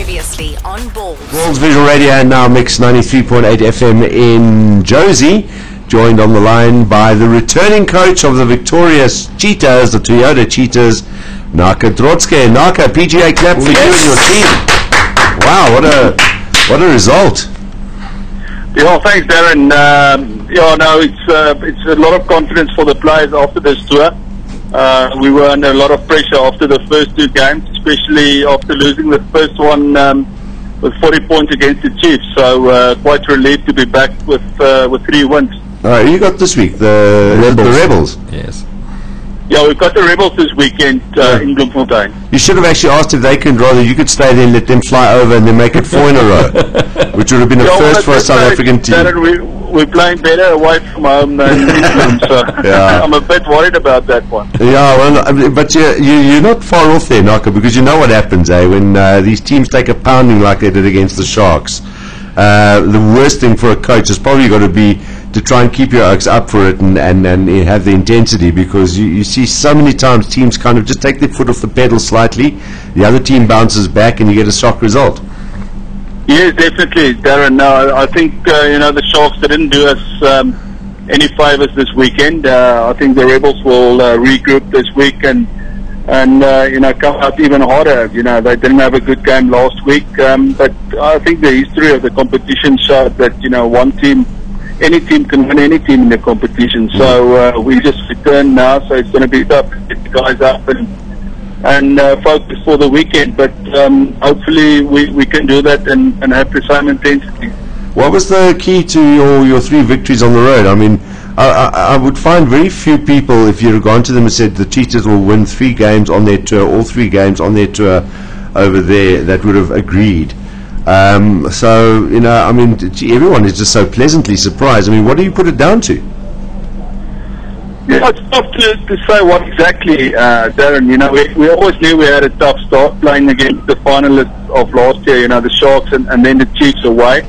Previously on Balls. Balls Visual Radio and now Mix 93.8 FM in Josie. Joined on the line by the returning coach of the victorious Cheetahs, the Toyota Cheetahs, Naka Drotske. Naka, PGA clap for you and your team. Wow, what a result. Yeah, thanks, Darren. It's a lot of confidence for the players after this tour. We were under a lot of pressure after the first two games, especially after losing the first one with 40 points against the Chiefs. So quite relieved to be back with 3 wins. You got this week the Rebels. Yes. Yeah, we've got the Rebels this weekend in Bloemfontein. You should have actually asked if they could rather you could stay there and let them fly over and then make it 4 in a row, which would have been a first for a South African team. We're playing better away from home than England, so yeah. I'm a bit worried about that one. Yeah, well, but you're not far off there, Naka, because you know what happens, when these teams take a pounding like they did against the Sharks. The worst thing for a coach has probably got to be to try and keep your oaks up for it and have the intensity, because you see so many times teams kind of just take their foot off the pedal slightly, the other team bounces back and you get a shock result. Yes, definitely, Darren. No, I think the Sharks didn't do us any favours this weekend. I think the Rebels will regroup this week and come out even harder. They didn't have a good game last week, but I think the history of the competition showed that any team can win any team in the competition. So we just return now, so it's going to be tough to get the guys up and focus for the weekend. But hopefully we can do that and have the same intensity. What was the key to your 3 victories on the road? I mean, I would find very few people, if you had gone to them and said the Cheetahs will win 3 games on their tour, all 3 games on their tour over there, that would have agreed. Everyone is just so pleasantly surprised. I mean, what do you put it down to? Yeah, it's tough to say what exactly, Darren. We always knew we had a tough start playing against the finalists of last year, the Sharks and then the Chiefs away.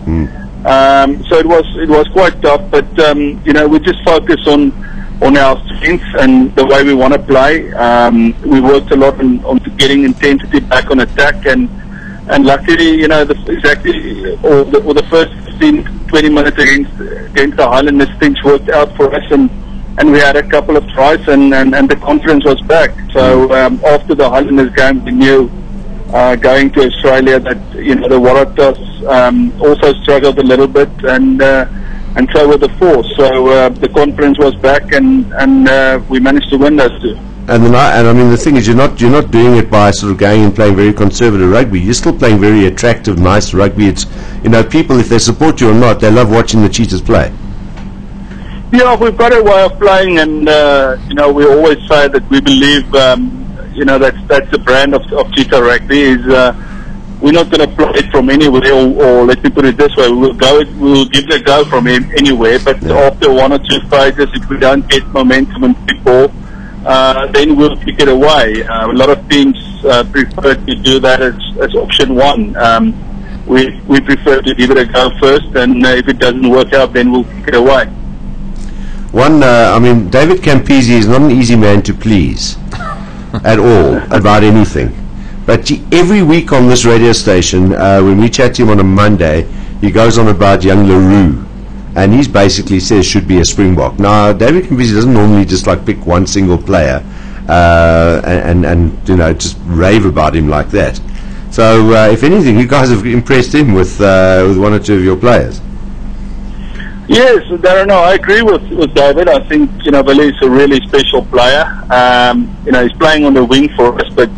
So it was quite tough, but we just focus on our strengths and the way we want to play. We worked a lot on getting intensity back on attack, and luckily, the first 15-20 minutes against the Highlanders, things worked out for us, and we had a couple of tries, and the confidence was back. So after the Highlanders game, we knew going to Australia that the Waratahs also struggled a little bit, and so were the Force. So the confidence was back, and we managed to win those 2. And the thing is, you're not doing it by sort of going and playing very conservative rugby. You're still playing very attractive, nice rugby. It's people, if they support you or not, they love watching the Cheetahs play. Yeah, we've got a way of playing, and we always say that we believe that's the brand of Cheetah rugby. Is we're not going to play it from anywhere, or let me put it this way: we'll give it a go from anywhere. But after 1 or 2 phases, if we don't get momentum and pick ball, then we'll kick it away. A lot of teams prefer to do that as option 1. We prefer to give it a go first, and if it doesn't work out, then we'll kick it away. David Campese is not an easy man to please at all about anything. But every week on this radio station, when we chat to him on a Monday, he goes on about young LaRue, and he basically says should be a Springbok. Now, David Campese doesn't normally just pick one single player and just rave about him like that. So, if anything, you guys have impressed him with 1 or 2 of your players. Yes, Darren, I agree with David. I think, Billy is a really special player. He's playing on the wing for us, but,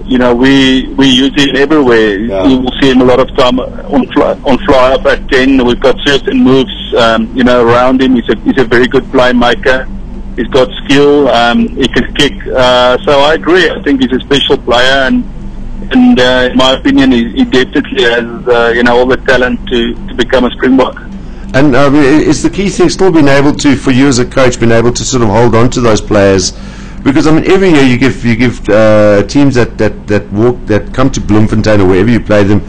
we use him everywhere. Yeah. You will see him a lot of time on fly up at 10. We've got certain moves, around him. He's a very good playmaker. He's got skill. He can kick. So I agree. I think he's a special player, and in my opinion, he definitely has, all the talent to become a Springbok. And is the key thing still being able to, for you as a coach, being able to sort of hold on to those players? Because every year you give teams that come to Bloemfontein or wherever you play them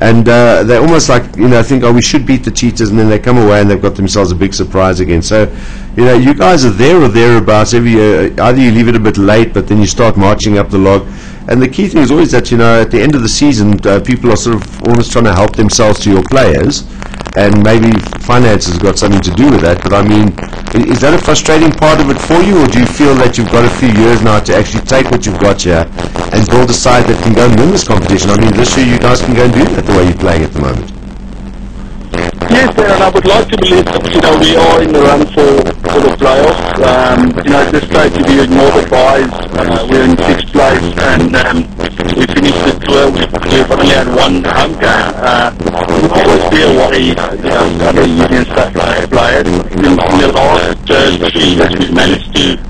And they're almost like, think, we should beat the Cheetahs, and then they come away and they've got themselves a big surprise again. So, you guys are there or thereabouts every year. Either you leave it a bit late, but then you start marching up the log. And the key thing is always that, at the end of the season, people are sort of almost trying to help themselves to your players. And maybe finances have got something to do with that. But, is that a frustrating part of it for you? Or do you feel that you've got a few years now to actually take what you've got here and build a side that can go and win this competition? This year you guys can go and do that the way you're playing at the moment. Yes, and I would like to believe that, we are in the run for the playoffs. At this stage, if you ignore the buys, we're in 6th place, and we finished the tour. We've only had one home game. It will always be a worry, other union players. In the last 3 that we've managed to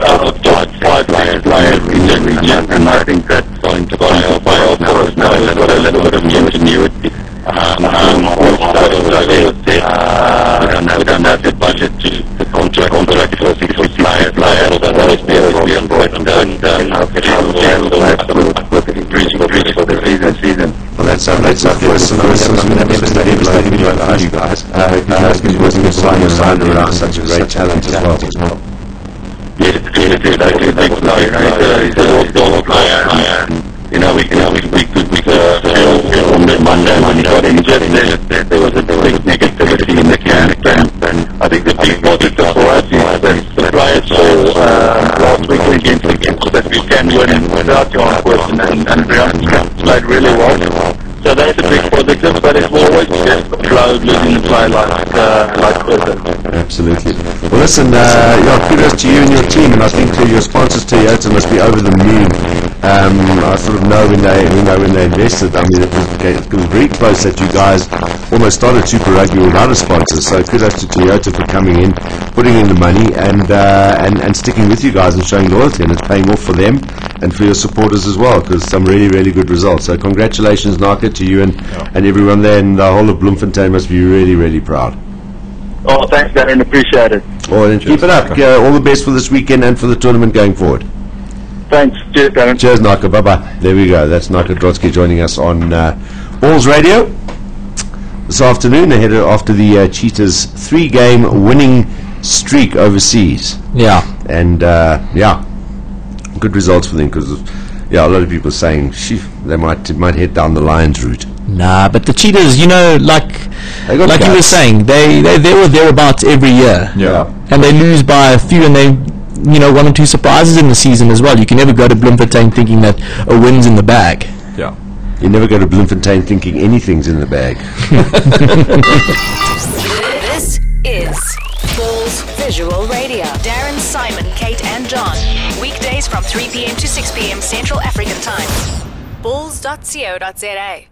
out of top 5 players in the region, and I think that's going to playoff for us now. We've got a little bit of continuity. We don't have the budget to contract for 6 players. So that is very important. Increasing for the season. Well, that's our first devastating blow for you guys. You guys can be working around such a great talent as well. Yes, he's a big player. He's a all-star player. We could feel on the Monday when he got injured there was a big negativity in the camp, and I think the big positive for us is that the players saw last week against that we can win without John Wilson and Brian played really well. So that's a big positive, but it will always be a flow losing the play like Wilson. Absolutely. Well, listen, kudos to you and your team, and I think your sponsors, Toyota, must be over the moon. I sort of know when they invested. It was very close that you guys almost started Super Rugby without a sponsor. So kudos to Toyota for coming in, putting in the money, and sticking with you guys and showing loyalty, and it's paying off for them and for your supporters as well, because some really, really good results. So congratulations, Naka, to you and everyone there, and the whole of Bloemfontein must be really, really proud. Oh, thanks, Darren. Appreciate it. Oh, and keep it up. All the best for this weekend and for the tournament going forward. Thanks. Cheers, Darren. Cheers, Naka. Bye-bye. There we go. That's Naka Drotske joining us on Balls Radio this afternoon, ahead after the Cheetahs' 3-game winning streak overseas. Yeah. And, good results for them, because, a lot of people are saying, they might head down the Lions route. Nah, but the Cheetahs, like you were saying, they were thereabouts every year. Yeah. And they lose by a few, and they, 1 or 2 surprises in the season as well. You can never go to Bloemfontein thinking that a win's in the bag. Yeah. You never go to Bloemfontein thinking anything's in the bag. This is Balls Visual Radio. Darren, Simon, Kate and John. Weekdays from 3 p.m. to 6 p.m. Central African Time. Balls.co.za